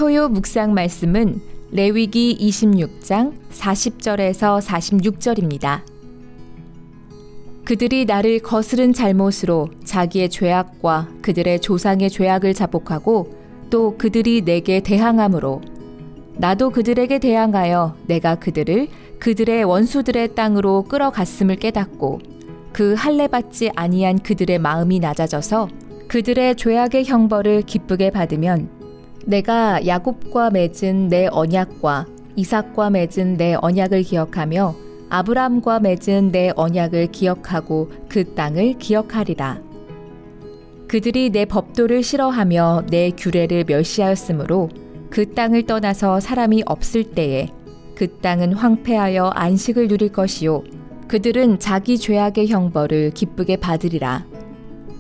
토요 묵상 말씀은 레위기 26장 40절에서 46절입니다. 그들이 나를 거스른 잘못으로 자기의 죄악과 그들의 조상의 죄악을 자복하고 또 그들이 내게 대항함으로 나도 그들에게 대항하여 내가 그들을 그들의 원수들의 땅으로 끌어갔음을 깨닫고 그 할례받지 아니한 그들의 마음이 낮아져서 그들의 죄악의 형벌을 기쁘게 받으면 내가 야곱과 맺은 내 언약과 이삭과 맺은 내 언약을 기억하며 아브람과 맺은 내 언약을 기억하고 그 땅을 기억하리라. 그들이 내 법도를 싫어하며 내 규례를 멸시하였으므로 그 땅을 떠나서 사람이 없을 때에 그 땅은 황폐하여 안식을 누릴 것이요 그들은 자기 죄악의 형벌을 기쁘게 받으리라.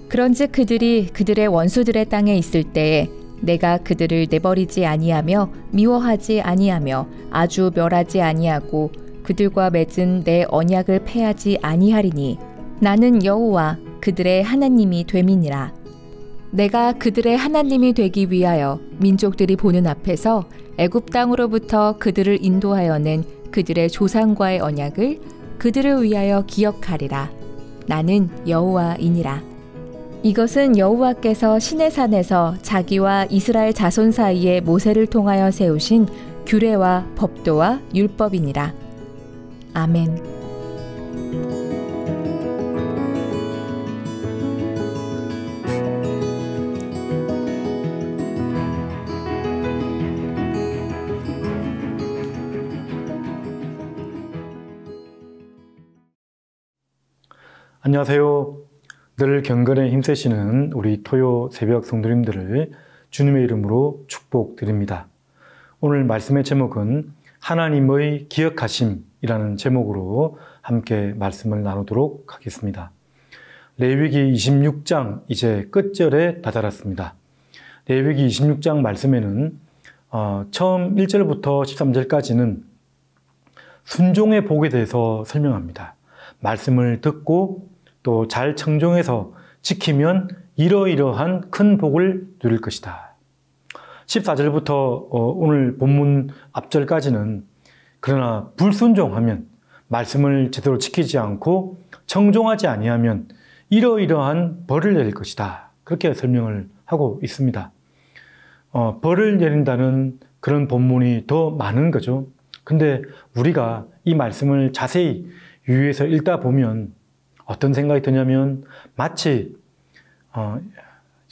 그런즉 그들이 그들의 원수들의 땅에 있을 때에 내가 그들을 내버리지 아니하며 미워하지 아니하며 아주 멸하지 아니하고 그들과 맺은 내 언약을 패하지 아니하리니 나는 여호와 그들의 하나님이 됨이니라. 내가 그들의 하나님이 되기 위하여 민족들이 보는 앞에서 애굽 땅으로부터 그들을 인도하여낸 그들의 조상과의 언약을 그들을 위하여 기억하리라. 나는 여호와이니라. 이것은 여호와께서 시내산에서 자기와 이스라엘 자손 사이에 모세를 통하여 세우신 규례와 법도와 율법이니라. 아멘. 안녕하세요. 늘 경건에 힘쓰시는 우리 토요 새벽 성도님들을 주님의 이름으로 축복드립니다. 오늘 말씀의 제목은 하나님의 기억하심이라는 제목으로 함께 말씀을 나누도록 하겠습니다. 레위기 26장 이제 끝절에 다다랐습니다. 레위기 26장 말씀에는 처음 1절부터 13절까지는 순종의 복에 대해서 설명합니다. 말씀을 듣고 또 잘 청종해서 지키면 이러이러한 큰 복을 누릴 것이다. 14절부터 오늘 본문 앞절까지는 그러나 불순종하면 말씀을 제대로 지키지 않고 청종하지 아니하면 이러이러한 벌을 내릴 것이다. 그렇게 설명을 하고 있습니다. 벌을 내린다는 그런 본문이 더 많은 거죠. 근데 우리가 이 말씀을 자세히 유의해서 읽다 보면 어떤 생각이 드냐면 마치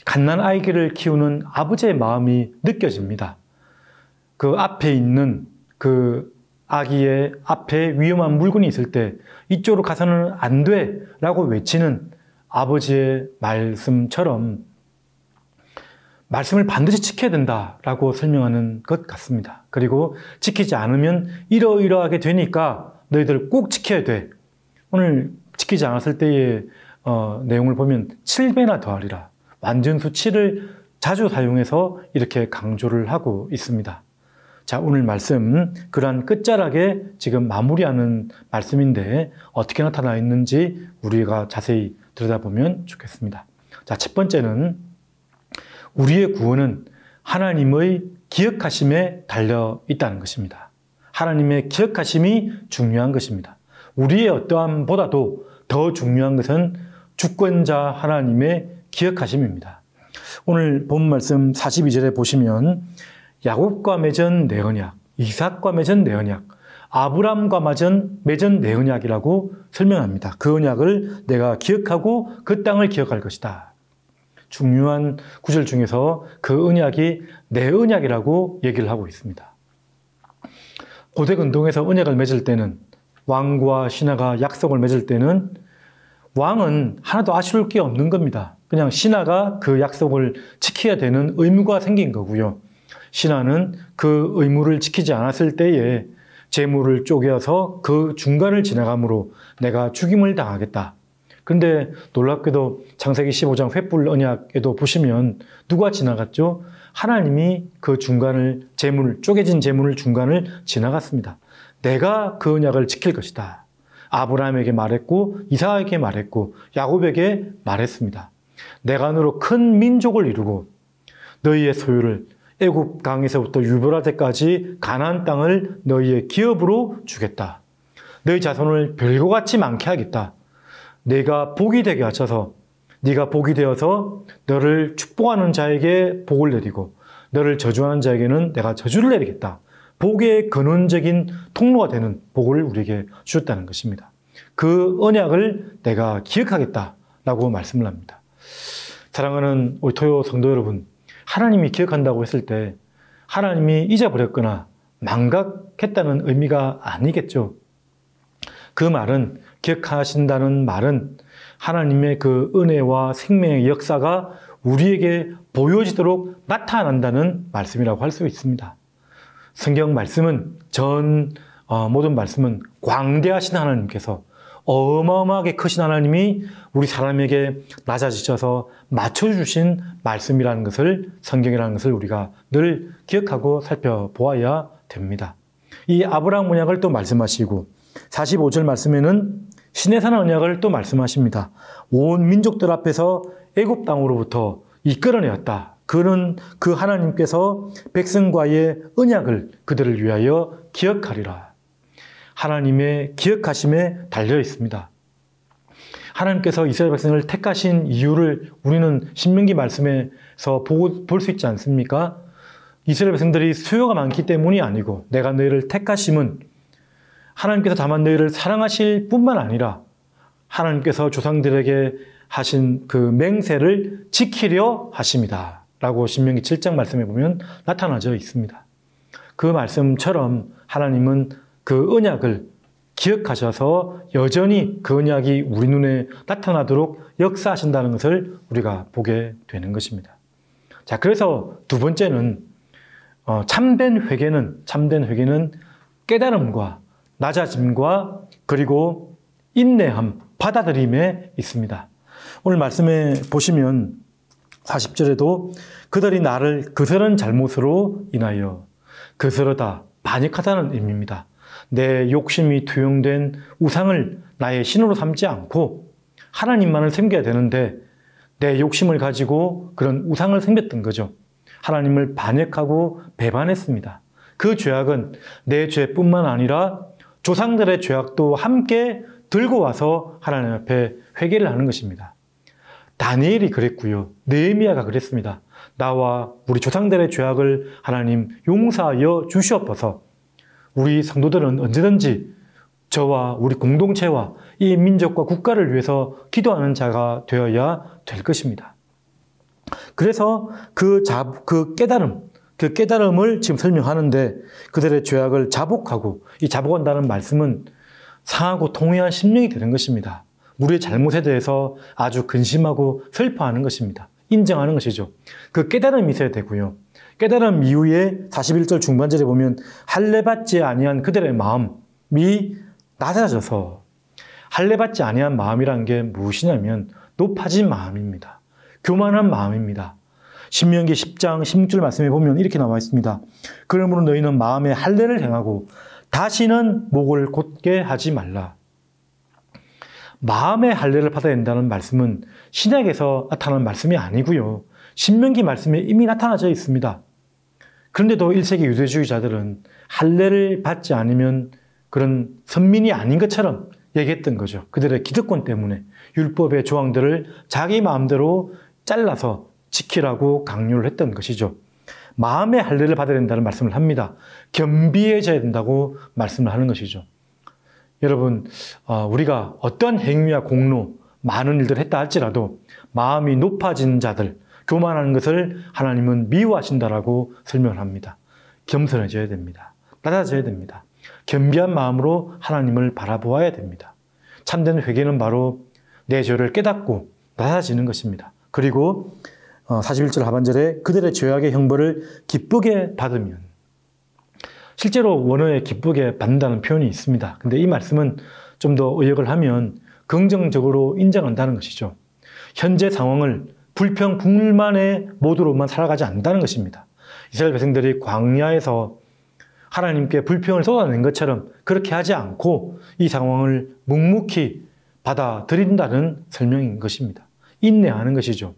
갓난아이를 키우는 아버지의 마음이 느껴집니다. 그 앞에 있는 그 아기의 앞에 위험한 물건이 있을 때 이쪽으로 가서는 안 돼 라고 외치는 아버지의 말씀처럼 말씀을 반드시 지켜야 된다라고 설명하는 것 같습니다. 그리고 지키지 않으면 이러이러하게 되니까 너희들 꼭 지켜야 돼. 오늘 지키지 않았을 때의 내용을 보면 7배나 더하리라. 완전수 7을 자주 사용해서 이렇게 강조를 하고 있습니다. 자, 오늘 말씀 그러한 끝자락에 지금 마무리하는 말씀인데 어떻게 나타나 있는지 우리가 자세히 들여다보면 좋겠습니다. 자, 첫 번째는 우리의 구원은 하나님의 기억하심에 달려 있다는 것입니다. 하나님의 기억하심이 중요한 것입니다. 우리의 어떠함보다도 더 중요한 것은 주권자 하나님의 기억하심입니다. 오늘 본 말씀 42절에 보시면 야곱과 맺은 내 언약, 이삭과 맺은 내 언약, 아브람과 맺은 내 언약이라고 설명합니다. 그 언약을 내가 기억하고 그 땅을 기억할 것이다. 중요한 구절 중에서 그 언약이 내 언약이라고 얘기를 하고 있습니다. 고대 근동에서 언약을 맺을 때는 왕과 신하가 약속을 맺을 때는 왕은 하나도 아쉬울 게 없는 겁니다. 그냥 신하가 그 약속을 지켜야 되는 의무가 생긴 거고요. 신하는 그 의무를 지키지 않았을 때에 재물을 쪼개서 그 중간을 지나감으로 내가 죽임을 당하겠다. 그런데 놀랍게도 창세기 15장 횃불 언약에도 보시면 누가 지나갔죠? 하나님이 그 중간을 쪼개진 재물을 중간을 지나갔습니다. 내가 그 언약을 지킬 것이다. 아브라함에게 말했고 이삭에게 말했고 야곱에게 말했습니다. 내가 너로 큰 민족을 이루고 너희의 소유를 애굽 강에서부터 유브라 데까지 가나안 땅을 너희의 기업으로 주겠다. 너희 자손을 별과 같이 많게 하겠다. 내가 복이 되게 하셔서 네가 복이 되어서 너를 축복하는 자에게 복을 내리고 너를 저주하는 자에게는 내가 저주를 내리겠다. 복의 근원적인 통로가 되는 복을 우리에게 주셨다는 것입니다. 그 언약을 내가 기억하겠다라고 말씀을 합니다. 사랑하는 우리 토요 성도 여러분, 하나님이 기억한다고 했을 때 하나님이 잊어버렸거나 망각했다는 의미가 아니겠죠. 그 말은, 기억하신다는 말은 하나님의 그 은혜와 생명의 역사가 우리에게 보여지도록 나타난다는 말씀이라고 할 수 있습니다. 성경 말씀은 모든 말씀은 광대하신 하나님께서, 어마어마하게 크신 하나님이 우리 사람에게 낮아지셔서 맞춰주신 말씀이라는 것을, 성경이라는 것을 우리가 늘 기억하고 살펴보아야 됩니다. 이 아브라함 언약을 또 말씀하시고 45절 말씀에는 시내산 언약을 또 말씀하십니다. 온 민족들 앞에서 애굽 땅으로부터 이끌어내었다. 그는 그 하나님께서 백성과의 언약을 그들을 위하여 기억하리라. 하나님의 기억하심에 달려 있습니다. 하나님께서 이스라엘 백성을 택하신 이유를 우리는 신명기 말씀에서 볼 수 있지 않습니까? 이스라엘 백성들이 수요가 많기 때문이 아니고 내가 너희를 택하심은 하나님께서 다만 너희를 사랑하실 뿐만 아니라 하나님께서 조상들에게 하신 그 맹세를 지키려 하심이다 라고 신명기 7장 말씀에 보면 나타나져 있습니다. 그 말씀처럼 하나님은 그 언약을 기억하셔서 여전히 그 언약이 우리 눈에 나타나도록 역사하신다는 것을 우리가 보게 되는 것입니다. 자, 그래서 두 번째는 참된 회개는 깨달음과 낮아짐과 그리고 인내함, 받아들임에 있습니다. 오늘 말씀에 보시면 40절에도 그들이 나를 그스런 잘못으로 인하여, 그스르다, 반역하다는 의미입니다. 내 욕심이 투영된 우상을 나의 신으로 삼지 않고 하나님만을 섬겨야 되는데 내 욕심을 가지고 그런 우상을 섬겼던 거죠. 하나님을 반역하고 배반했습니다. 그 죄악은 내 죄뿐만 아니라 조상들의 죄악도 함께 들고 와서 하나님 앞에 회개를 하는 것입니다. 다니엘이 그랬고요. 느헤미야가 그랬습니다. 나와 우리 조상들의 죄악을 하나님 용서하여 주시옵소서. 우리 성도들은 언제든지 저와 우리 공동체와 이 민족과 국가를 위해서 기도하는 자가 되어야 될 것입니다. 그래서 그 깨달음을 지금 설명하는데 그들의 죄악을 자복하고, 이 자복한다는 말씀은 상하고 통회한 심령이 되는 것입니다. 우리의 잘못에 대해서 아주 근심하고 슬퍼하는 것입니다. 인정하는 것이죠. 그 깨달음이 있어야 되고요. 깨달음 이후에 41절 중반절에 보면 할례받지 아니한 그들의 마음이 낮아져서, 할례받지 아니한 마음이라는 게 무엇이냐면 높아진 마음입니다. 교만한 마음입니다. 신명기 10장 16절 말씀에 보면 이렇게 나와 있습니다. 그러므로 너희는 마음에 할례를 행하고 다시는 목을 곧게 하지 말라. 마음의 할례를 받아야 된다는 말씀은 신약에서 나타나는 말씀이 아니고요. 신명기 말씀에 이미 나타나져 있습니다. 그런데도 1세기 유대주의자들은 할례를 받지 않으면 그런 선민이 아닌 것처럼 얘기했던 거죠. 그들의 기득권 때문에 율법의 조항들을 자기 마음대로 잘라서 지키라고 강요를 했던 것이죠. 마음의 할례를 받아야 된다는 말씀을 합니다. 겸비해져야 된다고 말씀을 하는 것이죠. 여러분, 우리가 어떤 행위와 공로, 많은 일들을 했다 할지라도 마음이 높아진 자들, 교만하는 것을 하나님은 미워하신다라고 설명을 합니다. 겸손해져야 됩니다. 낮아져야 됩니다. 겸비한 마음으로 하나님을 바라보아야 됩니다. 참된 회개는 바로 내 죄를 깨닫고 낮아지는 것입니다. 그리고 41절 하반절에 그들의 죄악의 형벌을 기쁘게 받으면, 실제로 원어에 기쁘게 받는다는 표현이 있습니다. 근데 이 말씀은 좀 더 의역을 하면 긍정적으로 인정한다는 것이죠. 현재 상황을 불평, 불만의 모드로만 살아가지 않는다는 것입니다. 이스라엘 백성들이 광야에서 하나님께 불평을 쏟아낸 것처럼 그렇게 하지 않고 이 상황을 묵묵히 받아들인다는 설명인 것입니다. 인내하는 것이죠.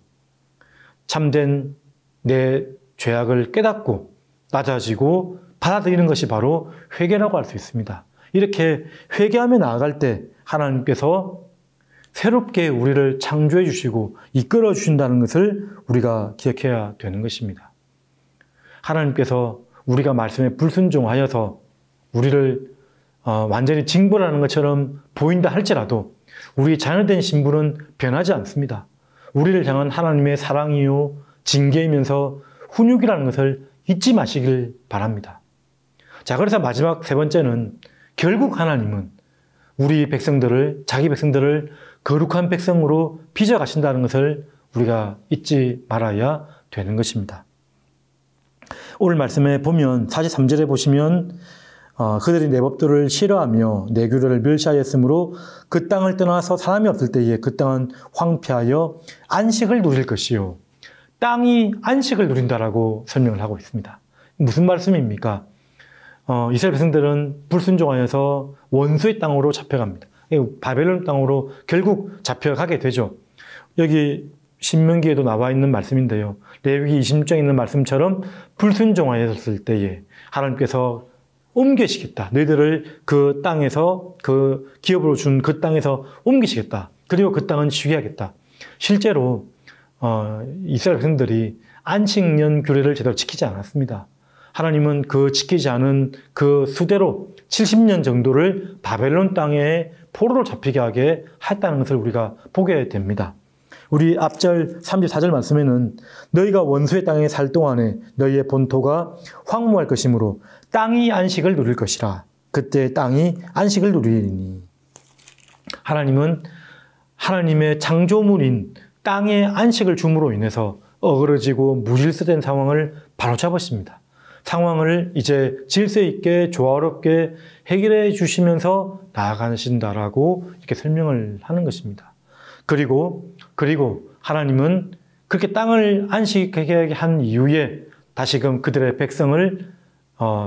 참된 내 죄악을 깨닫고 낮아지고 받아들이는 것이 바로 회개라고 할 수 있습니다. 이렇게 회개하며 나아갈 때 하나님께서 새롭게 우리를 창조해 주시고 이끌어 주신다는 것을 우리가 기억해야 되는 것입니다. 하나님께서 우리가 말씀에 불순종하여서 우리를 완전히 징벌하는 것처럼 보인다 할지라도 우리 자녀된 신분은 변하지 않습니다. 우리를 향한 하나님의 사랑이요 징계이면서 훈육이라는 것을 잊지 마시길 바랍니다. 자, 그래서 마지막 세 번째는 결국 하나님은 우리 백성들을, 자기 백성들을 거룩한 백성으로 빚어가신다는 것을 우리가 잊지 말아야 되는 것입니다. 오늘 말씀에 보면 43절에 보시면 그들이 내 법도를 싫어하며 내 규례를 멸시하였으므로 그 땅을 떠나서 사람이 없을 때에 그 땅은 황폐하여 안식을 누릴 것이요. 땅이 안식을 누린다라고 설명을 하고 있습니다. 무슨 말씀입니까? 이스라엘 백성들은 불순종하여서 원수의 땅으로 잡혀갑니다. 바벨론 땅으로 결국 잡혀가게 되죠. 여기 신명기에도 나와 있는 말씀인데요. 레위기 20장에 있는 말씀처럼 불순종하였을 때에 하나님께서 옮기시겠다. 너희들을 그 땅에서, 그 기업으로 준 그 땅에서 옮기시겠다. 그리고 그 땅은 쉬게 하겠다. 실제로 이스라엘 백성들이 안식년 규례를 제대로 지키지 않았습니다. 하나님은 그 지키지 않은 그 수대로 70년 정도를 바벨론 땅에 포로로 잡히게 하게 했다는 것을 우리가 보게 됩니다. 우리 앞절 34절 말씀에는 너희가 원수의 땅에 살 동안에 너희의 본토가 황무할 것이므로 땅이 안식을 누릴 것이라. 그때 땅이 안식을 누리리니. 하나님은 하나님의 창조물인 땅에 안식을 줌으로 인해서 어그러지고 무질서된 상황을 바로잡으십니다. 상황을 이제 질서 있게 조화롭게 해결해 주시면서 나아가신다라고 이렇게 설명을 하는 것입니다. 그리고 하나님은 그렇게 땅을 안식하게 한 이후에 다시금 그들의 백성을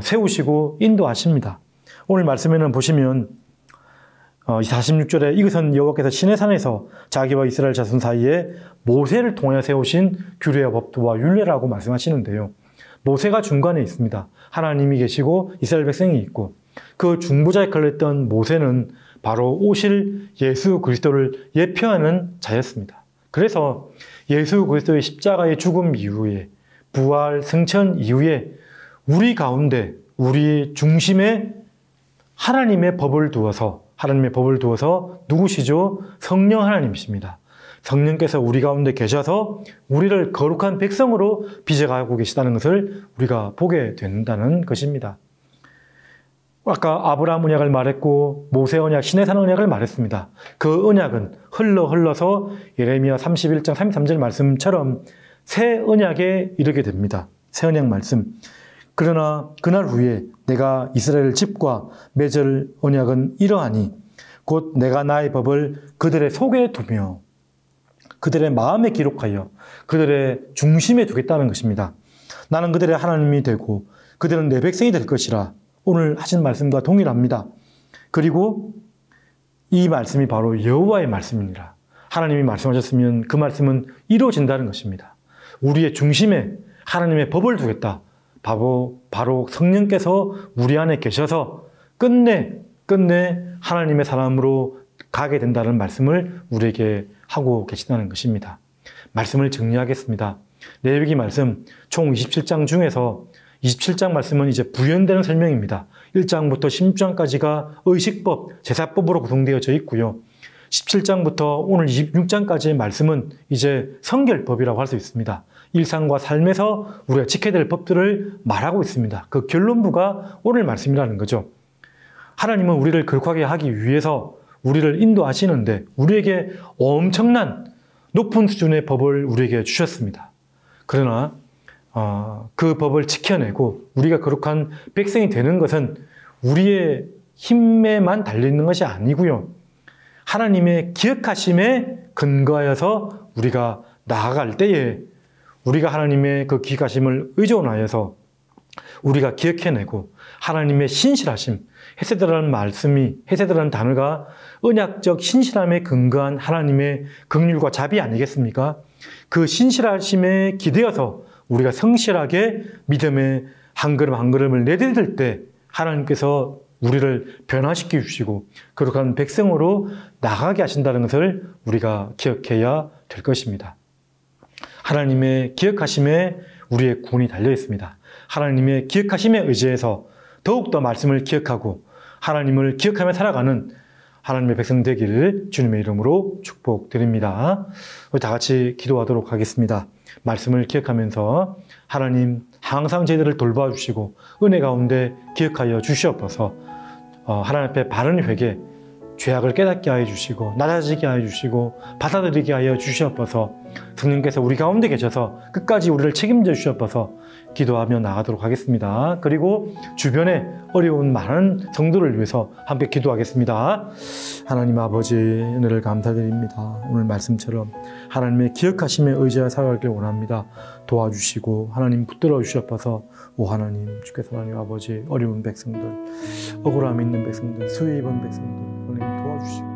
세우시고 인도하십니다. 오늘 말씀에는 보시면 46절에 이것은 여호와께서 시내산에서 자기와 이스라엘 자손 사이에 모세를 통하여 세우신 규례와 법도와 율례라고 말씀하시는데요. 모세가 중간에 있습니다. 하나님이 계시고 이스라엘 백성이 있고 그 중보자 역할을 했던 모세는 바로 오실 예수 그리스도를 예표하는 자였습니다. 그래서 예수 그리스도의 십자가의 죽음 이후에 부활 승천 이후에 우리 가운데 우리 중심에 하나님의 법을 두어서 누구시죠? 성령 하나님이십니다. 성령께서 우리 가운데 계셔서 우리를 거룩한 백성으로 빚어가고 계시다는 것을 우리가 보게 된다는 것입니다. 아까 아브라함 언약을 말했고 모세 언약, 시내산 언약을 말했습니다. 그 언약은 흘러서 예레미야 31장 33절 말씀처럼 새 언약에 이르게 됩니다. 새 언약 말씀. 그러나 그날 후에 내가 이스라엘 집과 맺을 언약은 이러하니 곧 내가 나의 법을 그들의 속에 두며 그들의 마음에 기록하여 그들의 중심에 두겠다는 것입니다. 나는 그들의 하나님이 되고 그들은 내 백성이 될 것이라. 오늘 하신 말씀과 동일합니다. 그리고 이 말씀이 바로 여호와의 말씀이니라. 하나님이 말씀하셨으면 그 말씀은 이루어진다는 것입니다. 우리의 중심에 하나님의 법을 두겠다. 바로 성령께서 우리 안에 계셔서 끝내 하나님의 사람으로 가게 된다는 말씀을 우리에게 하고 계시다는 것입니다. 말씀을 정리하겠습니다. 레위기 말씀 총 27장 중에서 27장 말씀은 이제 부연되는 설명입니다. 1장부터 16장까지가 의식법, 제사법으로 구성되어져 있고요. 17장부터 오늘 26장까지의 말씀은 이제 성결법이라고 할 수 있습니다. 일상과 삶에서 우리가 지켜야 될 법들을 말하고 있습니다. 그 결론부가 오늘 말씀이라는 거죠. 하나님은 우리를 거룩하게 하기 위해서 우리를 인도하시는데 우리에게 엄청난 높은 수준의 법을 우리에게 주셨습니다. 그러나 그 법을 지켜내고 우리가 거룩한 백성이 되는 것은 우리의 힘에만 달려있는 것이 아니고요. 하나님의 기억하심에 근거하여서 우리가 나아갈 때에 우리가 하나님의 그 기억하심을 의존하여서 우리가 기억해내고 하나님의 신실하심, 헤세드라는 말씀이, 헤세드라는 단어가 언약적 신실함에 근거한 하나님의 긍휼과 자비 아니겠습니까? 그 신실하심에 기대어서 우리가 성실하게 믿음의 한 걸음 한 걸음을 내디딜 때 하나님께서 우리를 변화시켜 주시고 거룩한 백성으로 나가게 하신다는 것을 우리가 기억해야 될 것입니다. 하나님의 기억하심에 우리의 구원이 달려 있습니다. 하나님의 기억하심에 의지해서 더욱더 말씀을 기억하고 하나님을 기억하며 살아가는 하나님의 백성 되기를 주님의 이름으로 축복드립니다. 우리 다 같이 기도하도록 하겠습니다. 말씀을 기억하면서 하나님 항상 저희들을 돌봐주시고 은혜 가운데 기억하여 주시옵소서. 하나님 앞에 바른 회개, 죄악을 깨닫게 하여 주시고 낮아지게 하여 주시고 받아들이게 하여 주시옵소서. 성령께서 우리 가운데 계셔서 끝까지 우리를 책임져 주시옵소서. 기도하며 나가도록 하겠습니다. 그리고 주변에 어려운 많은 성도를 위해서 함께 기도하겠습니다. 하나님 아버지 은혜를 감사드립니다. 오늘 말씀처럼 하나님의 기억하심에 의지하여 살아가길 원합니다. 도와주시고 하나님 붙들어 주시옵소서. 오 하나님 주께서 하나님 아버지 어려운 백성들, 억울함 있는 백성들, 수혜 입은 백성들 하나님 도와주시고